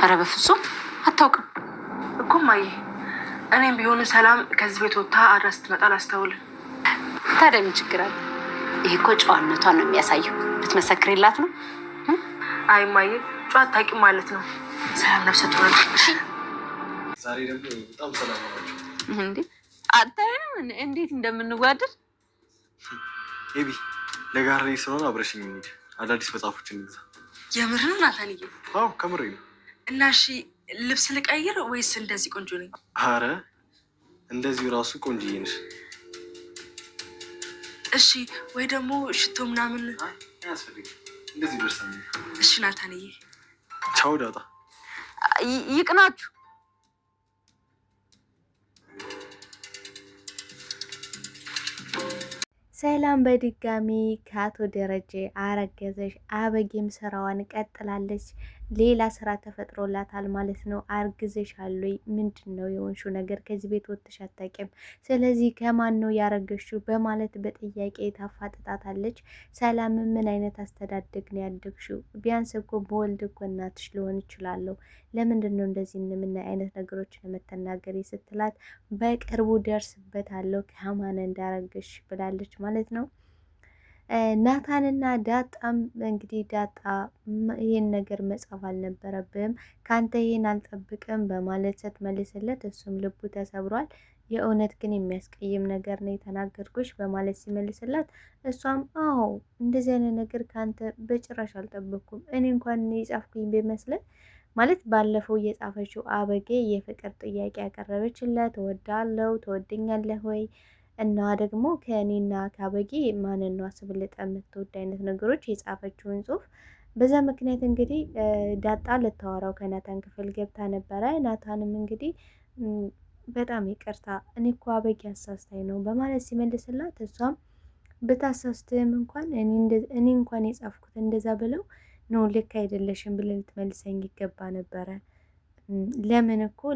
ኧረ በፍጹም አታውቅም እኮ እማዬ። እኔም ቢሆን ሰላም ከዚህ ቤት ወጥታ አድራ ስትመጣ አላስተውልም። ታዲያ ምን ችግር አለ? ይሄ እኮ ጨዋነቷን ነው የሚያሳየው። ልትመሰክሪላት ነው? አይ እማዬ፣ ጨዋ አታውቂም ማለት ነው። ሰላም ነፍሰ ጡር ነች። ዛሬ ደግሞ በጣም ሰላም ናቸው እንዴ? አታየም እንዴት እንደምንዋደድ? ኤቢ ለጋራ ስለሆነ አብረሽኝ እንሂድ። አዳዲስ መጽሐፎችን እንግዛ። የምር ነው ናታንዬ? አዎ ከምሬ ነው። እና እሺ ልብስ ልቀይር ወይስ እንደዚህ ቆንጆ ነኝ? አረ እንደዚሁ ራሱ ቆንጆዬ ነሽ። እሺ ወይ ደግሞ ሽቶ ምናምን አያስፈልግም። እንደዚህ ደርሰን። እሺ ናታንዬ። ቻው ዳጣ። ይቅናችሁ። ሰላም በድጋሚ ከአቶ ደረጀ አረገዘሽ። አበጌም ስራዋን ቀጥላለች። ሌላ ስራ ተፈጥሮላታል ማለት ነው። አርግዘሻል ወይ? ምንድን ነው የሆንሽው ነገር? ከዚህ ቤት ወጥተሽ አታውቂም። ስለዚህ ከማን ነው ያረገሽው? በማለት በጥያቄ ታፋጥጣታለች። ሰላም ምን አይነት አስተዳደግ ነው ያደግሽው? ቢያንስ እኮ በወልድ እኮ እናትሽ ሊሆን ይችላለሁ። ለምንድን ነው እንደዚህ ምን አይነት ነገሮችን የምትናገሪ? ስትላት በቅርቡ ደርስበታለሁ ከማን እንዳረገሽ ብላለች ማለት ነው። ናታንና ዳጣም እንግዲህ ዳጣ ይህን ነገር መጻፍ አልነበረብም ካንተ ይህን አልጠብቅም በማለት ስትመልስለት እሱም ልቡ ተሰብሯል። የእውነት ግን የሚያስቀይም ነገር ነው የተናገርኩሽ በማለት ሲመልስላት እሷም አዎ እንደዚህ አይነት ነገር ካንተ በጭራሽ አልጠበቅኩም። እኔ እንኳን የጻፍኩኝ ቢመስለን ማለት ባለፈው እየጻፈችው አበጌ የፍቅር ጥያቄ ያቀረበችለት እወዳለሁ፣ ትወደኛለህ ወይ እና ደግሞ ከእኔና ከአበጌ ማንን ነው አስበልጠ የምትወድ አይነት ነገሮች የጻፈችውን ጽሁፍ። በዛ ምክንያት እንግዲህ ዳጣ ልታወራው ከናታን ክፍል ገብታ ነበረ። ናታንም እንግዲህ በጣም ይቅርታ እኔ እኮ አበጌ አሳስታኝ ነው በማለት ሲመልስላት እሷም ብታሳስትህም እንኳን እኔ እንኳን የጻፍኩት እንደዛ ብለው ነው ልክ አይደለሽም ብለን ልትመልሰኝ ይገባ ነበረ።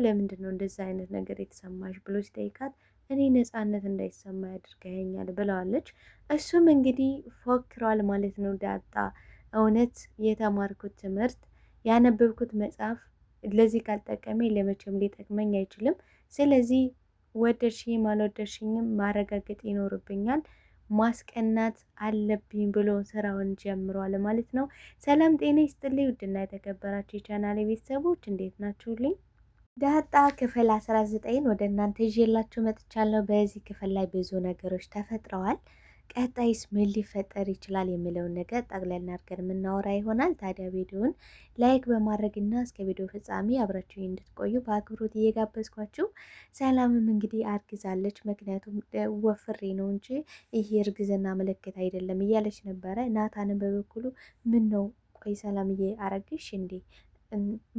ለምንድን ነው እንደዛ አይነት ነገር የተሰማሽ ብሎ ሲጠይቃት እኔ ነፃነት እንዳይሰማ ያድርገኛል ብለዋለች። እሱም እንግዲህ ፎክሯል ማለት ነው። ዳጣ እውነት የተማርኩት ትምህርት ያነበብኩት መጽሐፍ ለዚህ ካልጠቀመኝ ለመቼም ሊጠቅመኝ አይችልም። ስለዚህ ወደድሽኝም አልወደድሽኝም ማረጋገጥ ይኖርብኛል፣ ማስቀናት አለብኝ ብሎ ስራውን ጀምሯል ማለት ነው። ሰላም ጤና ይስጥልኝ ውድና የተከበራችሁ የቻናሌ ቤተሰቦች እንዴት ናችሁልኝ? ዳጣ ክፍል 19 ወደ እናንተ ይዤላችሁ መጥቻለሁ። በዚህ ክፍል ላይ ብዙ ነገሮች ተፈጥረዋል። ቀጣይስ ምን ሊፈጠር ይችላል የሚለውን ነገር ጠቅለል አድርገን የምናወራ ይሆናል። ታዲያ ቪዲዮውን ላይክ በማድረግና እስከ ቪዲዮ ፍጻሜ አብራችሁ እንድትቆዩ በአክብሮት እየጋበዝኳችሁ፣ ሰላምም እንግዲህ አርግዛለች። ምክንያቱም ወፍሬ ነው እንጂ ይሄ እርግዝና ምልክት አይደለም እያለች ነበረ። ናታንን በበኩሉ ምን ነው ቆይ ሰላምዬ አረግሽ እንዴ?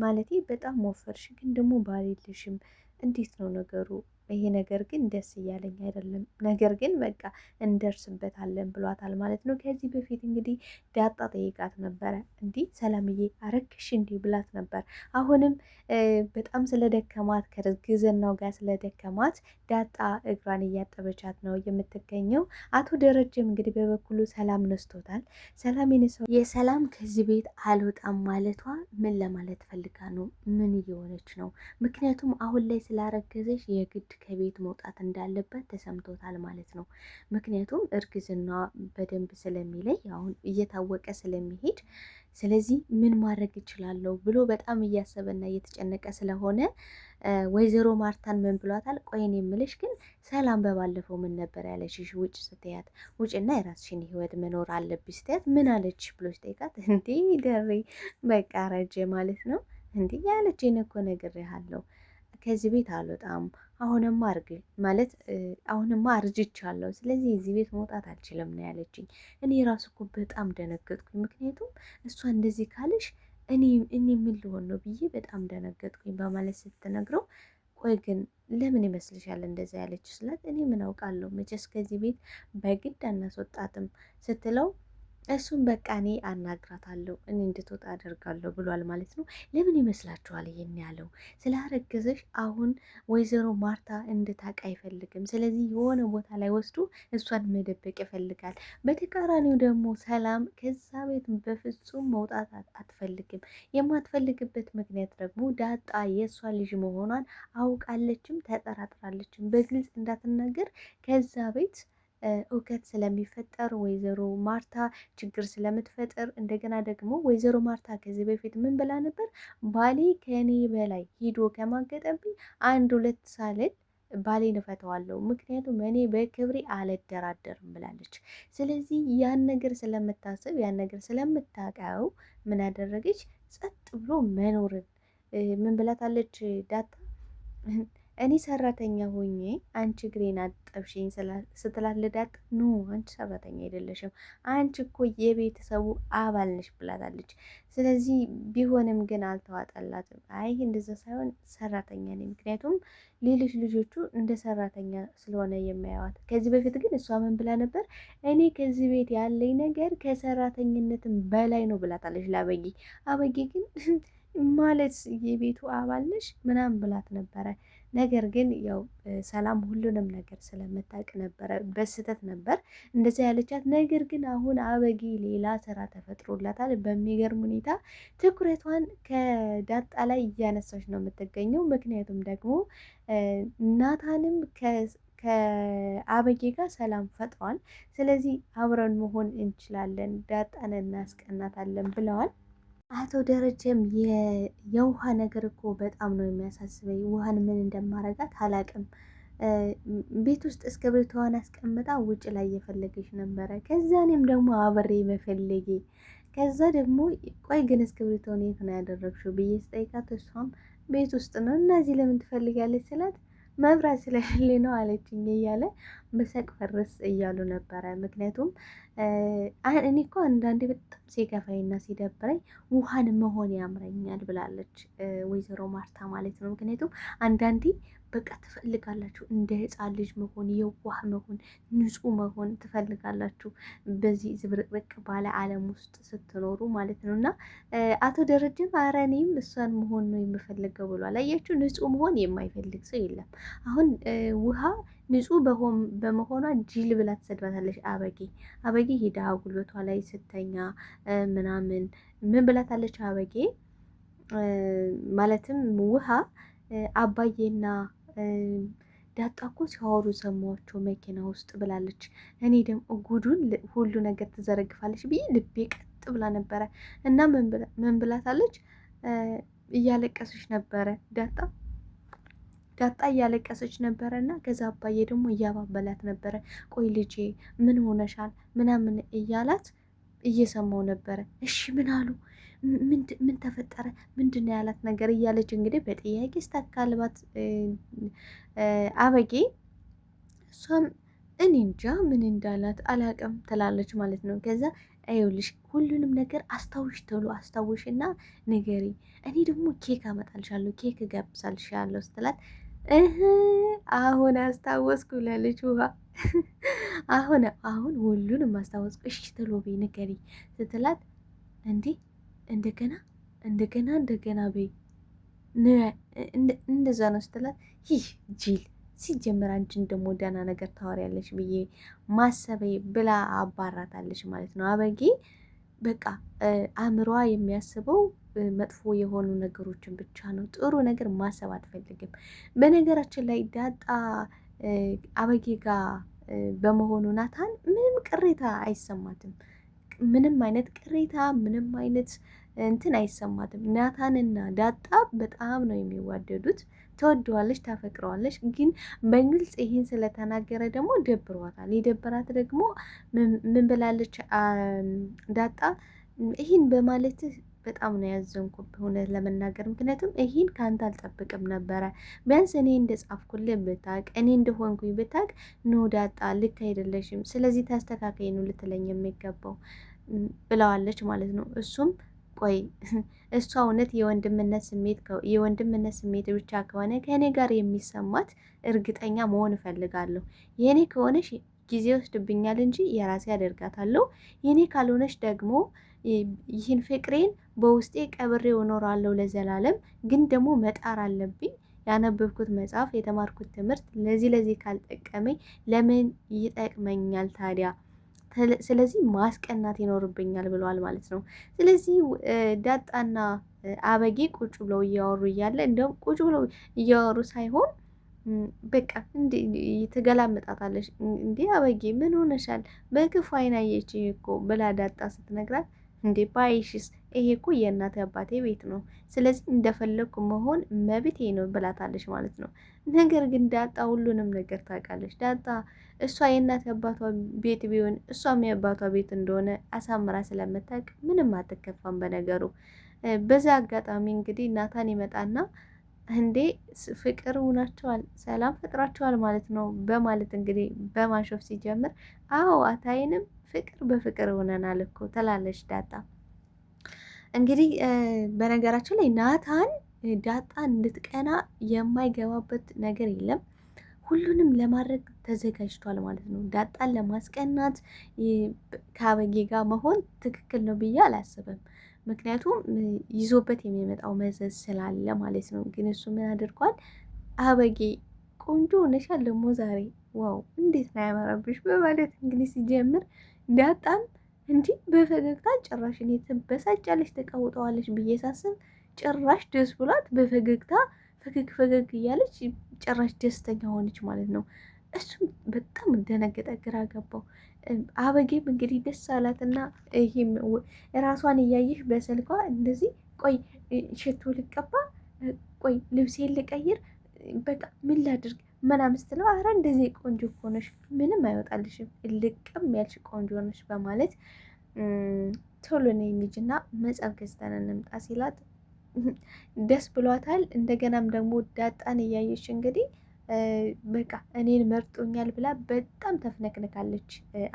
ማለቴ በጣም ወፈርሽ፣ ግን ደግሞ ባል የለሽም። እንዴት ነው ነገሩ? ይሄ ነገር ግን ደስ እያለኝ አይደለም። ነገር ግን በቃ እንደርስበታለን ብሏታል ማለት ነው። ከዚህ በፊት እንግዲህ ዳጣ ጠይቃት ነበረ። እንዲህ ሰላምዬ አረግሽ እንዲህ ብላት ነበር። አሁንም በጣም ስለደከማት ከርግዝናው ጋር ስለደከማት ዳጣ እግሯን እያጠበቻት ነው የምትገኘው። አቶ ደረጀም እንግዲህ በበኩሉ ሰላም ነስቶታል። ሰላም የነሳው የሰላም ከዚህ ቤት አልወጣም ማለቷ ምን ለማለት ፈልጋ ነው? ምን እየሆነች ነው? ምክንያቱም አሁን ላይ ስላረገዘች የግድ ከቤት መውጣት እንዳለበት ተሰምቶታል ማለት ነው። ምክንያቱም እርግዝና በደንብ ስለሚለይ አሁን እየታወቀ ስለሚሄድ፣ ስለዚህ ምን ማድረግ እችላለሁ ብሎ በጣም እያሰበና እየተጨነቀ ስለሆነ ወይዘሮ ማርታን ምን ብሏታል? ቆይን የምልሽ ግን ሰላም በባለፈው ምን ነበር ያለችሽ? ውጭ ስትያት ውጭና የራስሽን ህይወት መኖር አለብሽ ስትያት ምን አለች ብሎ ሲጠይቃት እንዴ ደሬ በቃ ረጀ ማለት ነው። እንዴ ያለችኝ እኮ ነግሬሃለሁ ከዚህ ቤት አልወጣም፣ አሁንማ አርጅቻለሁ፣ ስለዚህ እዚህ ቤት መውጣት አልችልም ነው ያለችኝ። እኔ ራሱ እኮ በጣም ደነገጥኩኝ። ምክንያቱም እሷ እንደዚህ ካለሽ እኔ ምን ልሆን ነው ብዬ በጣም ደነገጥኩኝ በማለት ስትነግረው፣ ቆይ ግን ለምን ይመስልሻል እንደዛ ያለችው ስላት፣ እኔ ምን አውቃለሁ መቼስ ከዚህ ቤት በግድ አናስወጣትም ስትለው፣ እሱም በቃ እኔ አናግራታለሁ እኔ እንድትወጣ አደርጋለሁ ብሏል ማለት ነው። ለምን ይመስላችኋል ይሄን ያለው? ስላረገዘሽ አሁን ወይዘሮ ማርታ እንድታውቅ አይፈልግም። ስለዚህ የሆነ ቦታ ላይ ወስዶ እሷን መደበቅ ይፈልጋል። በተቃራኒው ደግሞ ሰላም ከዛ ቤት በፍጹም መውጣት አትፈልግም። የማትፈልግበት ምክንያት ደግሞ ዳጣ የእሷ ልጅ መሆኗን አውቃለችም ተጠራጥራለችም። በግልጽ እንዳትናገር ከዛ ቤት እውከት ስለሚፈጠር ወይዘሮ ማርታ ችግር ስለምትፈጥር እንደገና ደግሞ ወይዘሮ ማርታ ከዚህ በፊት ምን ብላ ነበር? ባሌ ከእኔ በላይ ሂዶ ከማገጠብኝ 1 2 ሳልል ባሌን እፈተዋለሁ፣ ምክንያቱም እኔ በክብሬ አልደራደርም ብላለች። ስለዚህ ያን ነገር ስለምታስብ ያን ነገር ስለምታውቀው ምን አደረገች? ጸጥ ብሎ መኖርን ምን ብላታለች ዳጣ? እኔ ሰራተኛ ሆኜ አንቺ እግሬን አጠብሽኝ ስትላት ዳጣ ኖ አንቺ ሰራተኛ አይደለሽም፣ አንቺ እኮ የቤተሰቡ አባል ነሽ ብላታለች። ስለዚህ ቢሆንም ግን አልተዋጠላትም። አይ እንደዛ ሳይሆን ሰራተኛ ነኝ፣ ምክንያቱም ሌሎች ልጆቹ እንደ ሰራተኛ ስለሆነ የሚያዩዋት። ከዚህ በፊት ግን እሷ ምን ብላ ነበር? እኔ ከዚህ ቤት ያለኝ ነገር ከሰራተኝነትም በላይ ነው ብላታለች ለአበጌ። አበጌ ግን ማለት የቤቱ አባል ነሽ ምናምን ብላት ነበረ። ነገር ግን ያው ሰላም ሁሉንም ነገር ስለምታውቅ ነበረ በስህተት ነበር እንደዚያ ያለቻት። ነገር ግን አሁን አበጌ ሌላ ስራ ተፈጥሮላታል። በሚገርም ሁኔታ ትኩረቷን ከዳጣ ላይ እያነሳች ነው የምትገኘው። ምክንያቱም ደግሞ ናታንም ከአበጌ ጋር ሰላም ፈጥሯል። ስለዚህ አብረን መሆን እንችላለን፣ ዳጣን እናስቀናታለን ብለዋል። አቶ ደረጀም የውሃ ነገር እኮ በጣም ነው የሚያሳስበኝ። ውሃን ምን እንደማረጋት አላቅም። ቤት ውስጥ እስክሪብቶዋን አስቀምጣ ውጭ ላይ እየፈለገች ነበረ። ከዛ እኔም ደግሞ አብሬ መፈለጌ ከዛ ደግሞ ቆይ ግን እስክሪብቶውን የት ነው ያደረግሽው ብዬ ስጠይቃት እሷም ቤት ውስጥ ነው። እነዚህ ለምን ትፈልጋለች ስላት መብራት ስለሌለ ነው አለችኝ እያለ በሳቅ ፈርስ እያሉ ነበረ። ምክንያቱም እኔ እኮ አንዳንዴ በጣም ሲከፋኝና ሲደብረኝ ውሃን መሆን ያምረኛል ብላለች ወይዘሮ ማርታ ማለት ነው። ምክንያቱም አንዳንዴ በቃ ትፈልጋላችሁ እንደ ሕፃን ልጅ መሆን፣ የዋህ መሆን፣ ንጹህ መሆን ትፈልጋላችሁ በዚህ ዝብርቅርቅ ባለ ዓለም ውስጥ ስትኖሩ ማለት ነው። እና አቶ ደረጀም ኧረ እኔም እሷን መሆን ነው የምፈልገው ብሏል። አያችሁ ንጹህ መሆን የማይፈልግ ሰው የለም። አሁን ውሃ ንጹህ በመሆኗ ጅል ብላ ትሰድባታለች አበጌ ሄዳ ጉልበቷ ላይ ስተኛ ምናምን ምን ብላታለች አበጌ ማለትም ውሃ አባዬና ዳጣ እኮ ሲያወሩ ሰማኋቸው መኪና ውስጥ ብላለች። እኔ ደግሞ ጉዱን ሁሉ ነገር ትዘረግፋለች ብዬ ልቤ ቀጥ ብላ ነበረ። እና ምን ብላታለች? እያለቀሰች ነበረ ዳጣ እያለቀሰች ነበረ። እና ከዛ አባዬ ደግሞ እያባበላት ነበረ። ቆይ ልጄ ምን ሆነሻል ምናምን እያላት እየሰማው ነበረ። እሺ ምን አሉ? ምን ተፈጠረ? ምንድን ነው ያላት ነገር እያለች እንግዲህ በጥያቄ ስታካልባት አበጌ እሷም እኔ እንጃ ምን እንዳላት አላቅም ትላለች ማለት ነው። ከዛ አይውልሽ ሁሉንም ነገር አስታውሽ ተብሎ አስታውሽ እና ንገሪ፣ እኔ ደግሞ ኬክ አመጣልሻለሁ፣ ኬክ እጋብዛልሻለሁ ስትላት አሁን አስታወስኩ ላለች ውሃ አሁን ሁሉንም አስታወስኩ፣ እሺ ተሎ በይ ንገሪ ስትላት እንዲህ እንደገና በይ እንደዛ ነው ስትላት፣ ይህ ጅል ሲጀመር አንቺን ደግሞ ደህና ነገር ታወሪያለሽ ብዬ ማሰቤ ብላ አባራታለች ማለት ነው። አበጌ በቃ አእምሯ የሚያስበው መጥፎ የሆኑ ነገሮችን ብቻ ነው። ጥሩ ነገር ማሰብ አትፈልግም። በነገራችን ላይ ዳጣ አበጌ ጋር በመሆኑ ናታን ምንም ቅሬታ አይሰማትም። ምንም አይነት ቅሬታ ምንም አይነት እንትን አይሰማትም። ናታንና ዳጣ በጣም ነው የሚዋደዱት። ተወደዋለች፣ ታፈቅረዋለች። ግን በግልጽ ይህን ስለተናገረ ደግሞ ደብሯታል። የደበራት ደግሞ ምን ብላለች ዳጣ? ይህን በማለትህ በጣም ነው ያዘንኩብህ እውነት ለመናገር ምክንያቱም ይህን ከአንተ አልጠብቅም ነበረ። ቢያንስ እኔ እንደጻፍኩልህ ብታቅ እኔ እንደሆንኩኝ ብታቅ ኖ ዳጣ ልክ አይደለሽም፣ ስለዚህ ታስተካከይ ነው ልትለኝ የሚገባው ብለዋለች ማለት ነው። እሱም ቆይ እሷ እውነት የወንድምነት ስሜት ብቻ ከሆነ ከእኔ ጋር የሚሰማት እርግጠኛ መሆን እፈልጋለሁ። የእኔ ከሆነሽ ጊዜ ወስድብኛል እንጂ የራሴ አደርጋታለሁ። የኔ ካልሆነች ደግሞ ይህን ፍቅሬን በውስጤ ቀብሬው እኖራለሁ ለዘላለም። ግን ደግሞ መጣር አለብኝ። ያነበብኩት መጽሐፍ የተማርኩት ትምህርት ለዚህ ካልጠቀመኝ ለምን ይጠቅመኛል ታዲያ? ስለዚህ ማስቀናት ይኖርብኛል ብለዋል ማለት ነው። ስለዚህ ዳጣና አበጌ ቁጭ ብለው እያወሩ እያለ እንደውም ቁጭ ብለው እያወሩ ሳይሆን በቃ እንዴ ትገላምጣታለች። እንዴ አበጌ ምን ሆነሻል? በክፉ አይን አየች እኮ ብላ ዳጣ ስትነግራት እንዴ ባይሽስ ይሄ እኮ የእናቴ አባቴ ቤት ነው፣ ስለዚህ እንደፈለግኩ መሆን መብቴ ነው ብላታለች ማለት ነው። ነገር ግን ዳጣ ሁሉንም ነገር ታውቃለች። ዳጣ እሷ የእናቴ አባቷ ቤት ቢሆን እሷም የአባቷ ቤት እንደሆነ አሳምራ ስለምታውቅ ምንም አትከፋም በነገሩ። በዛ አጋጣሚ እንግዲህ ናታን ይመጣና እንዴ ፍቅር ሆናቸዋል፣ ሰላም ፈጥራቸዋል ማለት ነው በማለት እንግዲህ በማሾፍ ሲጀምር አዎ አታይንም ፍቅር በፍቅር ሆነናል እኮ ትላለች ዳጣ። እንግዲህ በነገራችን ላይ ናታን ዳጣን እንድትቀና የማይገባበት ነገር የለም። ሁሉንም ለማድረግ ተዘጋጅቷል ማለት ነው። ዳጣን ለማስቀናት ከአበጌ ጋር መሆን ትክክል ነው ብዬ አላስብም። ምክንያቱም ይዞበት የሚመጣው መዘዝ ስላለ ማለት ነው። ግን እሱ ምን አድርጓል? አበጌ ቆንጆ ሆነሻል ደግሞ ዛሬ ዋው እንዴት ነው ያመራብሽ በማለት እንግዲህ ሲጀምር ዳጣም እንዲህ በፈገግታ ጭራሽ እኔ ትበሳጫለች ተቀውጠዋለች ብዬ ሳስብ ጭራሽ ደስ ብሏት በፈገግታ ፈገግ እያለች ጭራሽ ደስተኛ ሆነች ማለት ነው። እሱም በጣም ደነገጠ፣ ግራ ገባው። አበጌም እንግዲህ ደስ አላትና ይሄም ራሷን እያየሽ በስልኳ እንደዚህ ቆይ ሽቶ ልቀባ፣ ቆይ ልብሴን ልቀይር፣ በቃ ምን ላድርግ ምናምን ስትለው አረ እንደዚህ ቆንጆ እኮ ነሽ፣ ምንም አይወጣልሽም፣ ልቅም ያልሽ ቆንጆ ነሽ በማለት ቶሎ ነይ እንሂድና መጽሐፍ ገዝተን እንምጣ ሲላት ደስ ብሏታል። እንደገናም ደግሞ ዳጣን እያየች እንግዲህ በቃ እኔን መርጦኛል ብላ በጣም ተፍነክንካለች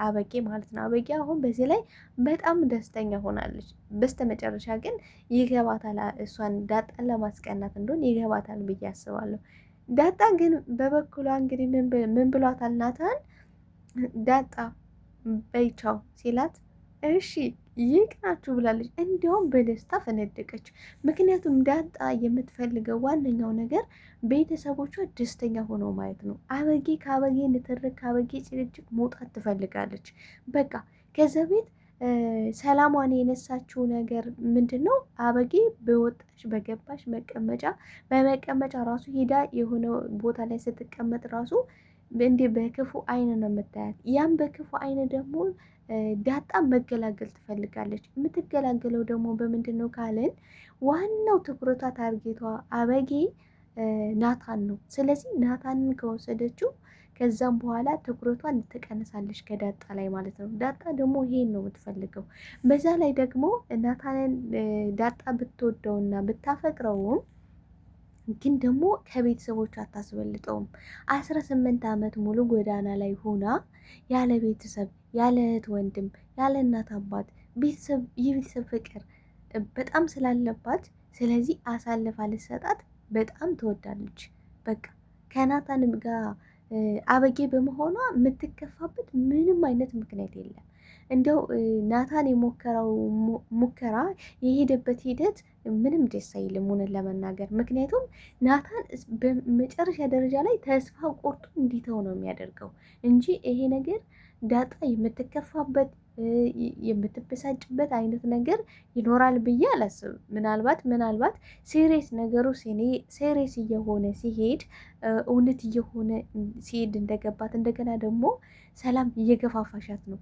አበጌ ማለት ነው። አበጌ አሁን በዚህ ላይ በጣም ደስተኛ ሆናለች። በስተመጨረሻ ግን ይገባታል፣ እሷን ዳጣን ለማስቀናት እንደሆን ይገባታል ብዬ አስባለሁ። ዳጣ ግን በበኩሏ እንግዲህ ምን ብሏታል ናታን? ዳጣ በይቻው ሲላት እሺ ይቅናችሁ ብላለች። እንዲያውም በደስታ ፈነደቀች። ምክንያቱም ዳጣ የምትፈልገው ዋነኛው ነገር ቤተሰቦቿ ደስተኛ ሆነው ማየት ነው። አበጌ ከአበጌ ንትርክ ከአበጌ ጭቅጭቅ መውጣት ትፈልጋለች። በቃ ከዛ ቤት ሰላሟን የነሳችው ነገር ምንድን ነው? አበጌ በወጣሽ በገባሽ በመቀመጫ ራሱ ሄዳ የሆነ ቦታ ላይ ስትቀመጥ ራሱ እንዴ በክፉ አይን ነው የምታያት። ያም በክፉ አይን ደግሞ ዳጣ መገላገል ትፈልጋለች። የምትገላገለው ደግሞ በምንድን ነው ካልን ዋናው ትኩረቷ ታርጌቷ አበጌ ናታን ነው። ስለዚህ ናታንን ከወሰደችው ከዛም በኋላ ትኩረቷን ትቀንሳለች ከዳጣ ላይ ማለት ነው። ዳጣ ደግሞ ይሄን ነው የምትፈልገው። በዛ ላይ ደግሞ ናታንን ዳጣ ብትወደውና ብታፈቅረውም ግን ደግሞ ከቤተሰቦች አታስበልጠውም። 18 ዓመት ሙሉ ጎዳና ላይ ሆና ያለ ቤተሰብ ያለ እህት ወንድም ያለ እናት አባት የቤተሰብ ፍቅር በጣም ስላለባት ስለዚህ አሳልፋ ልትሰጣት በጣም ትወዳለች። በቃ ከናታንም ጋር አበጌ በመሆኗ የምትከፋበት ምንም አይነት ምክንያት የለም። እንደው ናታን የሞከረው ሙከራ የሄደበት ሂደት ምንም ደስ አይልም እውነት ለመናገር። ምክንያቱም ናታን በመጨረሻ ደረጃ ላይ ተስፋ ቆርጦ እንዲተው ነው የሚያደርገው እንጂ ይሄ ነገር ዳጣ የምትከፋበት የምትበሳጭበት አይነት ነገር ይኖራል ብዬ አላስብም። ምናልባት ሴሬስ ነገሩ ሴሬስ እየሆነ ሲሄድ እውነት እየሆነ ሲሄድ እንደገባት እንደገና ደግሞ ሰላም እየገፋፋሻት ነው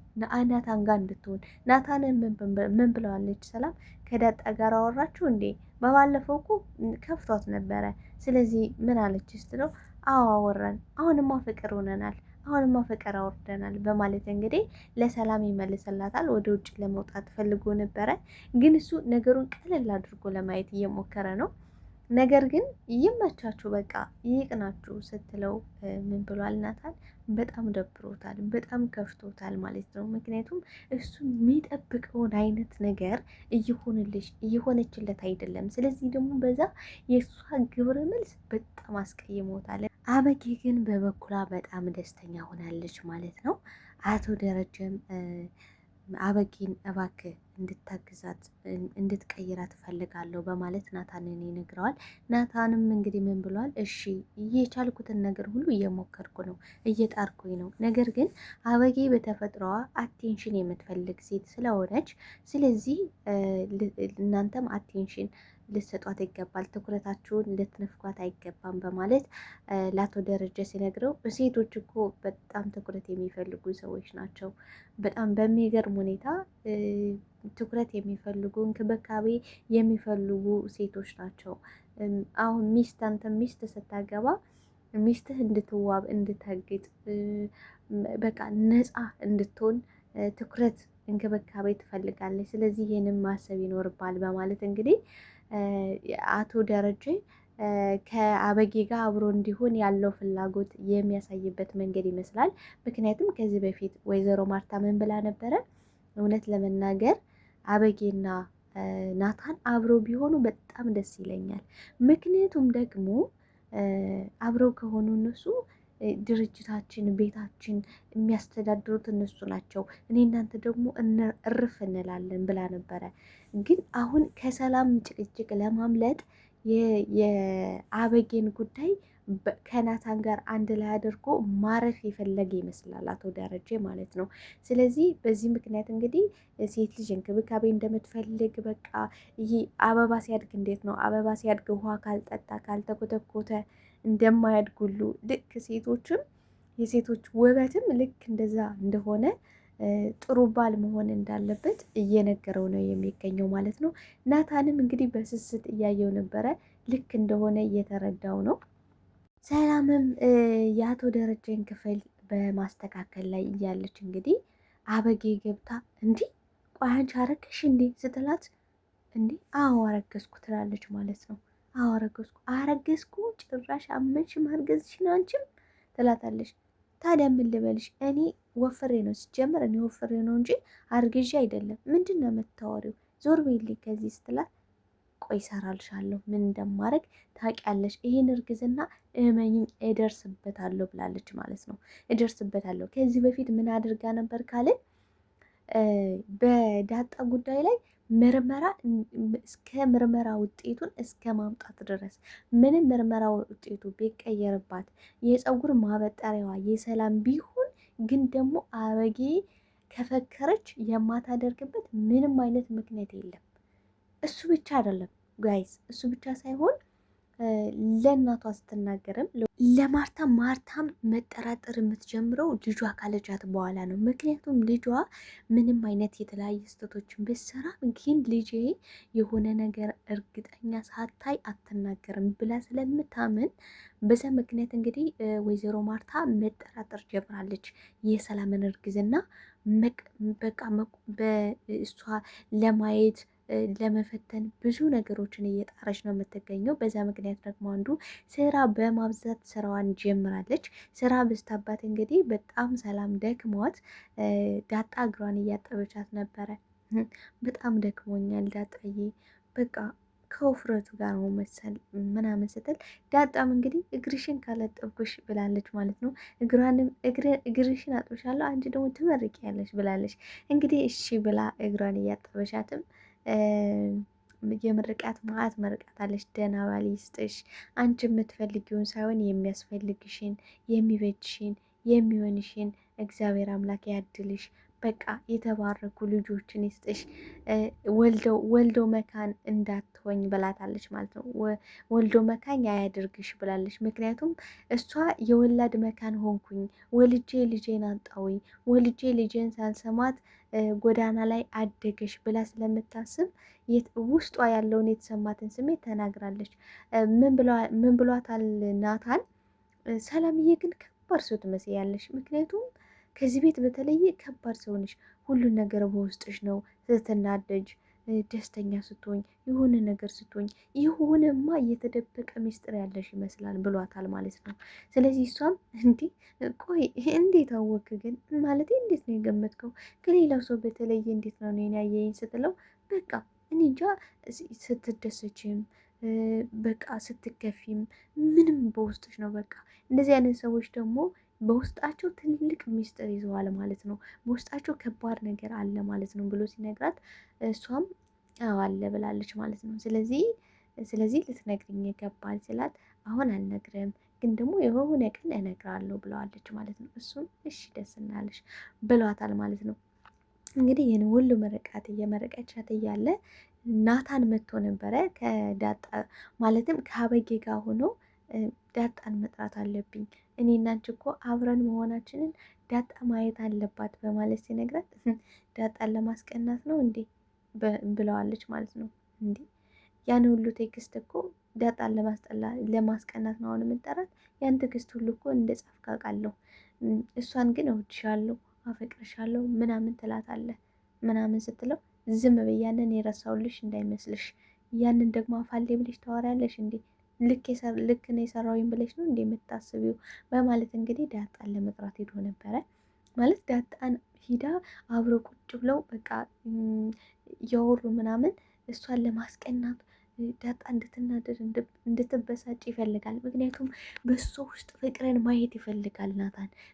ናታን ጋር እንድትሆን። ናታንን ምን ብለዋለች ሰላም? ከዳጣ ጋር አወራችሁ እንዴ? በባለፈው እኮ ከፍቷት ነበረ። ስለዚህ ምን አለች ስትለው አዎ አወራን፣ አሁንማ ፍቅር ሆነናል፣ አሁንማ ፍቅር አወርደናል በማለት እንግዲህ ለሰላም ይመልስላታል። ወደ ውጭ ለመውጣት ፈልጎ ነበረ፣ ግን እሱ ነገሩን ቀለል አድርጎ ለማየት እየሞከረ ነው። ነገር ግን ይመቻችሁ በቃ ይቅናችሁ ስትለው ምን ብሏል ናታን? በጣም ደብሮታል፣ በጣም ከፍቶታል ማለት ነው። ምክንያቱም እሱ የሚጠብቀውን አይነት ነገር እየሆነችለት አይደለም። ስለዚህ ደግሞ በዛ የእሷ ግብረ መልስ በጣም አስቀይሞታል። አበጌ ግን በበኩሏ በጣም ደስተኛ ሆናለች ማለት ነው። አቶ ደረጀም አበጌን እባክህ እንድታግዛት እንድትቀይራት እፈልጋለሁ በማለት ናታንን ይነግረዋል። ናታንም እንግዲህ ምን ብሏል? እሺ እየቻልኩትን ነገር ሁሉ እየሞከርኩ ነው፣ እየጣርኩኝ ነው። ነገር ግን አበጌ በተፈጥሮዋ አቴንሽን የምትፈልግ ሴት ስለሆነች ስለዚህ እናንተም አቴንሽን ልትሰጧት ይገባል፣ ትኩረታችሁን ልትነፍኳት አይገባም በማለት ለአቶ ደረጀ ሲነግረው ሴቶች እኮ በጣም ትኩረት የሚፈልጉ ሰዎች ናቸው። በጣም በሚገርም ሁኔታ ትኩረት የሚፈልጉ እንክብካቤ የሚፈልጉ ሴቶች ናቸው። አሁን አንተ ሚስት ስታገባ ሚስትህ እንድትዋብ እንድታጌጥ በቃ ነፃ እንድትሆን ትኩረት እንክብካቤ ትፈልጋለች። ስለዚህ ይህንን ማሰብ ይኖርባል በማለት እንግዲህ አቶ ደረጀ ከአበጌ ጋር አብሮ እንዲሆን ያለው ፍላጎት የሚያሳይበት መንገድ ይመስላል። ምክንያቱም ከዚህ በፊት ወይዘሮ ማርታ ምን ብላ ነበረ? እውነት ለመናገር አበጌና ናታን አብረው ቢሆኑ በጣም ደስ ይለኛል። ምክንያቱም ደግሞ አብረው ከሆኑ እነሱ ድርጅታችን ቤታችን የሚያስተዳድሩት እነሱ ናቸው፣ እኔ እናንተ ደግሞ እርፍ እንላለን ብላ ነበረ። ግን አሁን ከሰላም ጭቅጭቅ ለማምለጥ የአበጌን ጉዳይ ከናታን ጋር አንድ ላይ አድርጎ ማረፍ የፈለገ ይመስላል አቶ ደረጀ ማለት ነው። ስለዚህ በዚህ ምክንያት እንግዲህ ሴት ልጅ እንክብካቤ እንደምትፈልግ በቃ ይሄ አበባ ሲያድግ እንዴት ነው አበባ ሲያድግ ውሃ ካልጠጣ ካልተኮተኮተ እንደማያድጉሉ ልክ ሴቶችም የሴቶች ውበትም ልክ እንደዛ እንደሆነ ጥሩ ባል መሆን እንዳለበት እየነገረው ነው የሚገኘው ማለት ነው። ናታንም እንግዲህ በስስት እያየው ነበረ፣ ልክ እንደሆነ እየተረዳው ነው። ሰላምም የአቶ ደረጀን ክፍል በማስተካከል ላይ እያለች እንግዲህ አበጌ ገብታ እንዲህ ቆይ አንቺ አረገሽ እንዴ ስትላት፣ እንዲህ አዎ አረገዝኩ ትላለች ማለት ነው። አዎ አረገዝኩ ጭራሽ አመንሽ ማርገዝሽን አንቺም ትላታለች። ታዲያ ምን ልበልሽ? እኔ ወፍሬ ነው ሲጀመር፣ እኔ ወፍሬ ነው እንጂ አርግዤ አይደለም። ምንድን ነው የምታወሪው? ዞር በይልኝ ከዚህ ስትላት፣ ቆይ እሰራልሻለሁ ምን እንደማረግ ታውቂያለሽ። ይህን እርግዝና እመኝኝ እደርስበታለሁ ብላለች ማለት ነው። እደርስበታለሁ። ከዚህ በፊት ምን አድርጋ ነበር ካልን በዳጣ ጉዳይ ላይ ምርመራ እስከ ምርመራ ውጤቱን እስከ ማምጣት ድረስ ምንም ምርመራ ውጤቱ ቢቀየርባት የፀጉር ማበጠሪያዋ የሰላም ቢሆን ግን ደግሞ አበጌ ከፈከረች የማታደርግበት ምንም አይነት ምክንያት የለም። እሱ ብቻ አይደለም ጋይስ፣ እሱ ብቻ ሳይሆን ለእናቷ ስትናገርም ማርታም መጠራጠር የምትጀምረው ልጇ ካለጃት በኋላ ነው። ምክንያቱም ልጇ ምንም አይነት የተለያየ ስህተቶችን ብትሰራ ግን ልጄ የሆነ ነገር እርግጠኛ ሳታይ አትናገርም ብላ ስለምታምን በዛ ምክንያት እንግዲህ ወይዘሮ ማርታ መጠራጠር ጀምራለች። የሰላምን እርግዝና በቃ በእሷ ለማየት ለመፈተን ብዙ ነገሮችን እየጣረች ነው የምትገኘው። በዛ ምክንያት ደግሞ አንዱ ስራ በማብዛት ስራዋን ጀምራለች። ስራ በዝታባት እንግዲህ በጣም ሰላም ደክሟት ዳጣ እግሯን እያጠበቻት ነበረ። በጣም ደክሞኛል ዳጣዬ፣ በቃ ከውፍረቱ ጋር ነው መሰል ምናምን ስትል ዳጣም እንግዲህ እግርሽን ካላጠብኩሽ ብላለች ማለት ነው። እግርሽን አጥብሻለሁ አንቺ ደግሞ ትመርቂያለሽ ብላለች። እንግዲህ እሺ ብላ እግሯን እያጠበሻትም የምርቃት ማዕት መርቃታለች። ደህና ባል ይስጥሽ፣ አንቺ የምትፈልጊውን ሳይሆን የሚያስፈልግሽን የሚበጅሽን የሚሆንሽን እግዚአብሔር አምላክ ያድልሽ፣ በቃ የተባረኩ ልጆችን ይስጥሽ፣ ወልደው መካን እንዳትሆኝ ብላታለች ማለት ነው። ወልዶ መካኝ አያድርግሽ ብላለች። ምክንያቱም እሷ የወላድ መካን ሆንኩኝ፣ ወልጄ ልጄን አጣሁኝ፣ ወልጄ ልጄን ሳልሰማት ጎዳና ላይ አደገሽ ብላ ስለምታስብ ውስጧ ያለውን የተሰማትን ስሜት ተናግራለች። ምን ብሏታል ናታን? ሰላምዬ ግን ከባድ ሰው ትመስያለሽ፣ ምክንያቱም ከዚህ ቤት በተለየ ከባድ ሰው ነሽ፣ ሁሉን ነገር በውስጥሽ ነው፣ ስትናደጅ ደስተኛ ስትሆኝ የሆነ ነገር ስትሆኝ የሆነማ እየተደበቀ ሚስጥር ያለሽ ይመስላል ብሏታል ማለት ነው። ስለዚህ እሷም እንዲህ ቆይ እንዴት አወክ ግን ማለት እንዴት ነው የገመትከው? ከሌላው ሰው በተለየ እንዴት ነው እኔን ያየኝ ስትለው በቃ እኔ እንጃ ስትደሰችም በቃ ስትከፊም ምንም በውስጥሽ ነው። በቃ እንደዚህ አይነት ሰዎች ደግሞ በውስጣቸው ትልቅ ሚስጥር ይዘዋል ማለት ነው። በውስጣቸው ከባድ ነገር አለ ማለት ነው ብሎ ሲነግራት እሷም አዎ አለ ብላለች ማለት ነው። ስለዚህ ልትነግሪኝ ይገባል ስላት አሁን አልነግርም ግን ደግሞ የሆነ ቀን እነግራለሁ ብለዋለች ማለት ነው። እሱም እሺ ደስ እናለሽ ብሏታል ማለት ነው። እንግዲህ ይህን ሁሉ ምርቃት እየመረቀቻት እያለ ናታን መጥቶ ነበረ ከዳጣ ማለትም ከአበጌ ጋር ሆኖ ዳጣን መጥራት አለብኝ እኔ እና አንቺ እኮ አብረን መሆናችንን ዳጣ ማየት አለባት በማለት ሲነግራት ዳጣን ለማስቀናት ነው እንዴ ብለዋለች ማለት ነው። እንዴ ያን ሁሉ ቴክስት እኮ ዳጣን ለማስቀናት ነው አሁን የምንጠራት? ያን ቴክስት ሁሉ እኮ እንደ ጻፍክ አውቃለሁ። እሷን ግን እወድሻለሁ፣ አፈቅርሻለሁ ምናምን ትላታለህ ምናምን ስትለው ዝም በይ ያንን የረሳውልሽ እንዳይመስልሽ ያንን ደግሞ አፋሌ ብለሽ ታወሪያለሽ እንዴ ልክ ነው የሰራውኝ ብለሽ ነው እንዴ የምታስቢው? በማለት እንግዲህ ዳጣን ለመጥራት ሄዶ ነበረ ማለት ዳጣን ሂዳ አብሮ ቁጭ ብለው በቃ እያወሩ ምናምን እሷን ለማስቀናት ዳጣ እንድትናደድ እንድትበሳጭ ይፈልጋል። ምክንያቱም በሱ ውስጥ ፍቅርን ማየት ይፈልጋል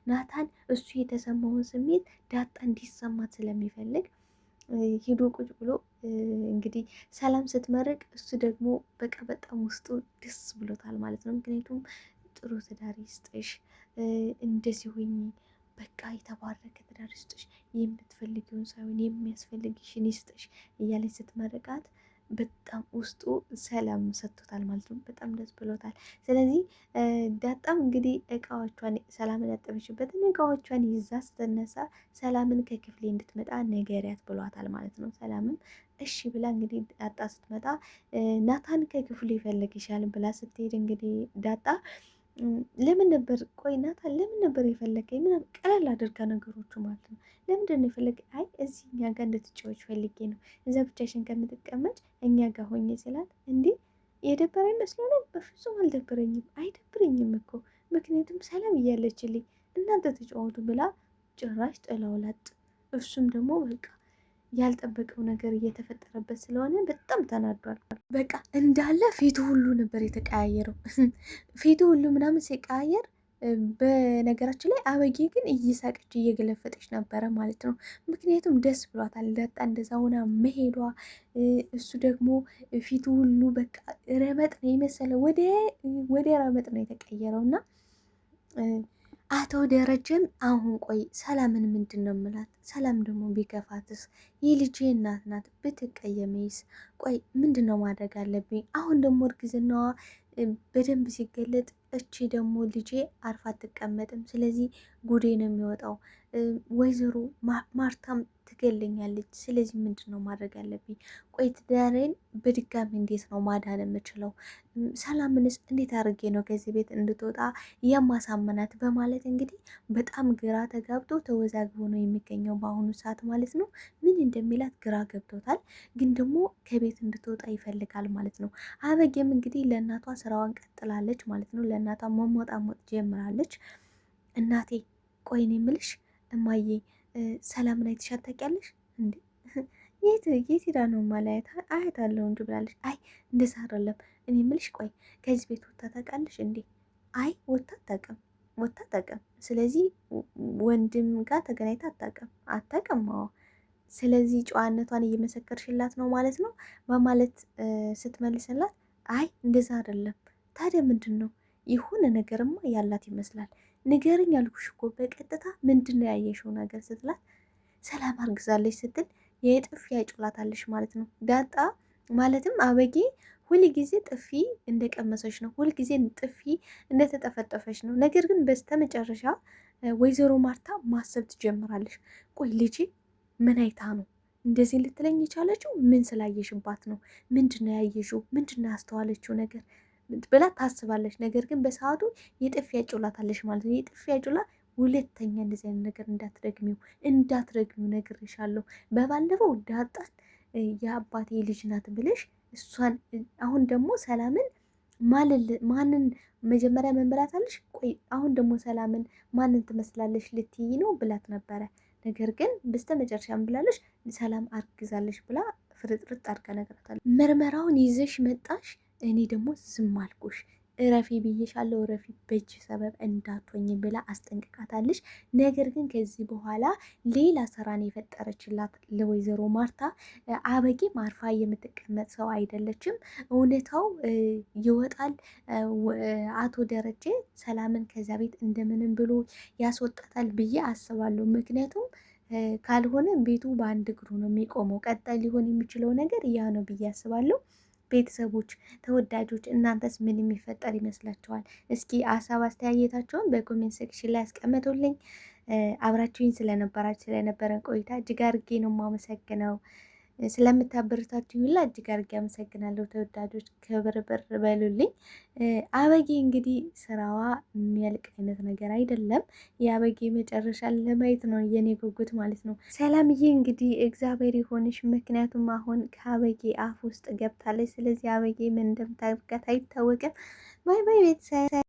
ናታን እሱ የተሰማውን ስሜት ዳጣ እንዲሰማት ስለሚፈልግ ሄዶ ቁጭ ብሎ እንግዲህ ሰላም ስትመርቅ እሱ ደግሞ በቃ በጣም ውስጡ ደስ ብሎታል ማለት ነው። ምክንያቱም ጥሩ ትዳር ይስጥሽ፣ እንደዚህ ሆኚ በቃ የተባረከ ትዳር ይስጥሽ፣ የምትፈልጊውን ሳይሆን የሚያስፈልግሽን ይስጥሽ እያለች ስትመርቃት በጣም ውስጡ ሰላም ሰጥቶታል ማለት ነው። በጣም ደስ ብሎታል። ስለዚህ ዳጣም እንግዲህ እቃዎቿን ሰላምን ያጠበችበትን እቃዎቿን ይዛ ስትነሳ ሰላምን ከክፍሌ እንድትመጣ ነገሪያት ብሏታል ማለት ነው። ሰላምም እሺ ብላ እንግዲህ ዳጣ ስትመጣ ናታን ከክፍሉ ይፈልግሻል ብላ ስትሄድ እንግዲህ ዳጣ ለምን ነበር ቆይ ናታን ለምን ነበር የፈለገኝ ምናምን ቀለል አድርጋ ነገሮቹ ማለት ነው። ለምንድን ነው የፈለገ? አይ እዚህ እኛ ጋር እንድትጫወች ፈልጌ ነው እዛ ብቻሽን ከምትቀመጭ እኛ ጋር ሆኜ ስላት እንዲህ የደበረኝ መስሎ ነው። በፍጹም አልደበረኝም፣ አይደብረኝም እኮ ምክንያቱም ሰላም እያለችልኝ እናንተ ተጫወቱ ብላ ጭራሽ ጥላውላጥ። እሱም ደግሞ በቃ ያልጠበቀው ነገር እየተፈጠረበት ስለሆነ በጣም ተናዷል። በቃ እንዳለ ፊቱ ሁሉ ነበር የተቀያየረው። ፊቱ ሁሉ ምናምን ሲቀያየር በነገራችን ላይ አበጌ ግን እየሳቀች እየገለፈጠች ነበረ ማለት ነው። ምክንያቱም ደስ ብሏታል ዳጣ እንደዛ ሆና መሄዷ። እሱ ደግሞ ፊቱ ሁሉ በቃ ረመጥ ነው የመሰለ ወደ ረመጥ ነው የተቀየረው እና አቶ ደረጀም አሁን ቆይ ሰላምን ምንድን ነው የምላት? ሰላም ደግሞ ቢከፋትስ? የልጄ እናት ናት ብትቀየመኝስ? ቆይ ምንድን ነው ማድረግ አለብኝ? አሁን ደግሞ እርግዝናዋ በደንብ ሲገለጥ እቺ ደግሞ ልጄ አርፋ አትቀመጥም። ስለዚህ ጉዴ ነው የሚወጣው። ወይዘሮ ማርታም ትገለኛለች። ስለዚህ ምንድን ነው ማድረግ ያለብኝ? ቆይ ትዳሬን በድጋሚ እንዴት ነው ማዳን የምችለው? ሰላምንስ እንዴት አድርጌ ነው ከዚህ ቤት እንድትወጣ የማሳመናት? በማለት እንግዲህ በጣም ግራ ተጋብቶ ተወዛግቦ ነው የሚገኘው በአሁኑ ሰዓት ማለት ነው። ምን እንደሚላት ግራ ገብቶታል። ግን ደግሞ ከቤት እንድትወጣ ይፈልጋል ማለት ነው። አበጌም እንግዲህ ለእናቷ ስራዋን ቀጥላለች ማለት ነው። ለእናቷ መሞጣሞጥ ጀምራለች። እናቴ ቆይ እኔ የምልሽ እማዬ ሰላምን አይተሻት ታውቂያለሽ እንዴ? የት ሄዳ ነው ማለያት? አያታለሁ እንጂ ብላለች። አይ እንደዛ አይደለም እኔ የምልሽ ቆይ ከዚህ ቤት ወጥታ ታውቃለሽ እንዴ? አይ ወጥታ አታውቅም። ስለዚህ ወንድም ጋር ተገናኝታ አታውቅም። አዎ ስለዚህ ጨዋነቷን እየመሰከርሽላት ነው ማለት ነው በማለት ስትመልስላት፣ አይ እንደዛ አይደለም። ታዲያ ምንድን ነው? የሆነ ነገርማ ያላት ይመስላል። ንገርኝ ያልኩሽ እኮ በቀጥታ ምንድን ነው ያየሽው ነገር ስትላት፣ ሰላም አርግዛለች ስትል የጥፊ ያጭላታለች ማለት ነው። ዳጣ ማለትም አበጌ ሁልጊዜ ጥፊ እንደቀመሰች ነው፣ ሁልጊዜ ጥፊ እንደተጠፈጠፈች ነው። ነገር ግን በስተመጨረሻ ወይዘሮ ማርታ ማሰብ ትጀምራለች። ቆይ ልጄ ምን አይታ ነው እንደዚህ ልትለኝ የቻለችው? ምን ስላየሽባት ነው? ምንድን ነው ያየሽው? ምንድን ነው ያስተዋለችው ነገር ብላ ታስባለች። ነገር ግን በሰዓቱ የጥፊ ያጭላታለች ማለት ነው። የጥፊ ያጭላ ሁለተኛ እንደዚህ አይነት ነገር እንዳትረግሚው ነግሬሻለሁ። በባለፈው ዳጣን የአባቴ ልጅ ናት ብለሽ እሷን አሁን ደግሞ ሰላምን ማንን መጀመሪያ መንበላታለሽ? ቆይ አሁን ደግሞ ሰላምን ማንን ትመስላለሽ ልትይ ነው ብላት ነበረ። ነገር ግን በስተ መጨረሻም ብላለሽ ሰላም አርግዛለሽ ብላ ፍርጥርጥ አድርጋ ነግራታለች። ምርመራውን ይዘሽ መጣሽ፣ እኔ ደግሞ ዝም አልኩሽ። እረፊ ብዬሻለሁ፣ እረፊ በእጅ ሰበብ እንዳትሆኝ ብላ አስጠንቅቃታለች። ነገር ግን ከዚህ በኋላ ሌላ ስራን የፈጠረችላት ለወይዘሮ ማርታ አበጌ ማርፋ የምትቀመጥ ሰው አይደለችም። እውነታው ይወጣል። አቶ ደረጀ ሰላምን ከዛ ቤት እንደምንም ብሎ ያስወጣታል ብዬ አስባለሁ። ምክንያቱም ካልሆነ ቤቱ በአንድ እግሩ ነው የሚቆመው። ቀጣይ ሊሆን የሚችለው ነገር ያ ነው ብዬ አስባለሁ። ቤተሰቦች ተወዳጆች፣ እናንተስ ምን የሚፈጠር ይመስላችኋል? እስኪ ሀሳብ አስተያየታቸውን በኮሜንት ሴክሽን ላይ ያስቀምጡልኝ። አብራችሁኝ ስለነበረን ቆይታ እጅግ አድርጌ ነው የማመሰግነው። ስለምታበረታችሁ ሁላ እጅግ አድርጌ አመሰግናለሁ። ተወዳጆች ክብር በሉልኝ። አበጌ እንግዲህ ስራዋ የሚያልቅ አይነት ነገር አይደለም። የአበጌ መጨረሻ ለማየት ነው የኔ ጉጉት ማለት ነው። ሰላምዬ እንግዲህ እግዚአብሔር የሆንሽ፣ ምክንያቱም አሁን ከአበጌ አፍ ውስጥ ገብታለች። ስለዚህ አበጌ ምን እንደምታደርጋት አይታወቅም። ባይ ባይ ቤተሰብ።